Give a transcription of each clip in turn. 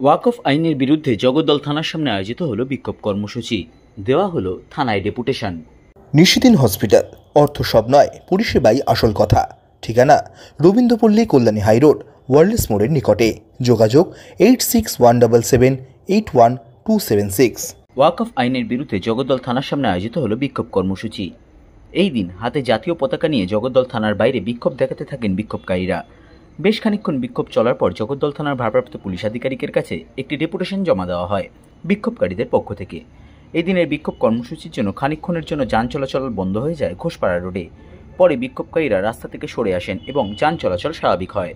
ওয়াকফ আইনের বিরুদ্ধে জগদ্দল থানার সামনে আয়োজিত হলো বিক্ষোভ কর্মসূচি। দেওয়া হলো থানায় ডেপুটেশন। নিশিদিন হসপিটাল, অর্থ সব নয়, পরিষেবাই আসল কথা। ঠিকানা রবীন্দ্রপল্লী, কল্যাণী হাইরোড, ওয়ার্ল্ডস মোড়ের নিকটে। যোগাযোগ 8617781276। ওয়াকফ আইনের বিরুদ্ধে জগদ্দল থানার সামনে আয়োজিত হলো বিক্ষোভ কর্মসূচি। এই দিন হাতে জাতীয় পতাকা নিয়ে জগদ্দল থানার বাইরে বিক্ষোভ দেখাতে থাকেন বিক্ষোভকারীরা। বেশ খানিকক্ষণ বিক্ষোভ চলার পর জগদ্দল থানার ভারপ্রাপ্ত পুলিশ আধিকারিকের কাছে একটি ডেপুটেশন জমা দেওয়া হয় বিক্ষোভকারীদের পক্ষ থেকে। এই দিনের বিক্ষোভ কর্মসূচির জন্য খানিকক্ষণের জন্য যান চলাচল বন্ধ হয়ে যায় ঘোষপাড়া রোডে। পরে বিক্ষোভকারীরা রাস্তা থেকে সরে আসেন এবং যান চলাচল স্বাভাবিক হয়।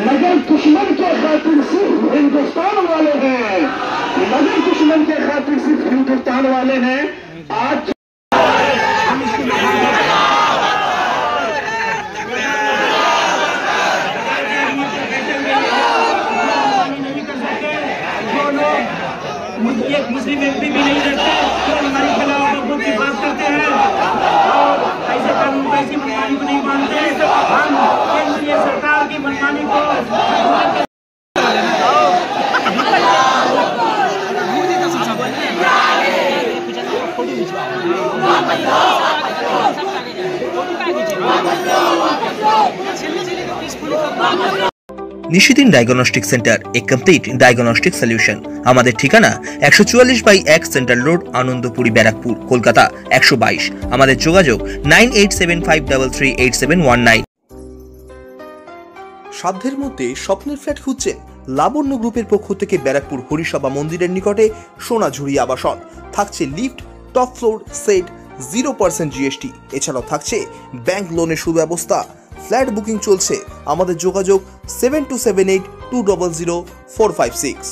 मगर दुश्मन के खातिर सिर्फ हिंदुस्तान वाले हैं, मगर दुश्मन के खातिर सिर्फ हिंदुस्तान वाले हैं। आज मुस्लिम एमपी भी नहीं रखते तो हमारी खिलाफ लोगों की बात करते हैं और ऐसे कानून को, ऐसी मनमानी को नहीं मानते। हम केंद्रीय सरकार की मनमानी को নিশিদিন ডায়াগনস্টিক সেন্টার, এ কমপ্লিট ডায়াগনস্টিক সলিউশন। আমাদের ঠিকানা 144/1 সেন্ট্রাল রোড, আনন্দপুরি, ব্যারাকপুর, কলকাতা 122। আমাদের যোগাযোগ 9875338719। সাধ্যের মধ্যে স্বপ্নের ফ্ল্যাট খুঁজছেন? লাবণ্য গ্রুপের পক্ষ থেকে ব্যারাকপুর হরিসভা মন্দিরের নিকটে সোনাঝুরি আবাসন। থাকছে lift, top floor, set, 0% GST। এছাড়াও থাকছে ব্যাংক লোনের সুব্যবস্থা। ফ্ল্যাট বুকিং চলছে। আমাদের যোগাযোগ 7278200456।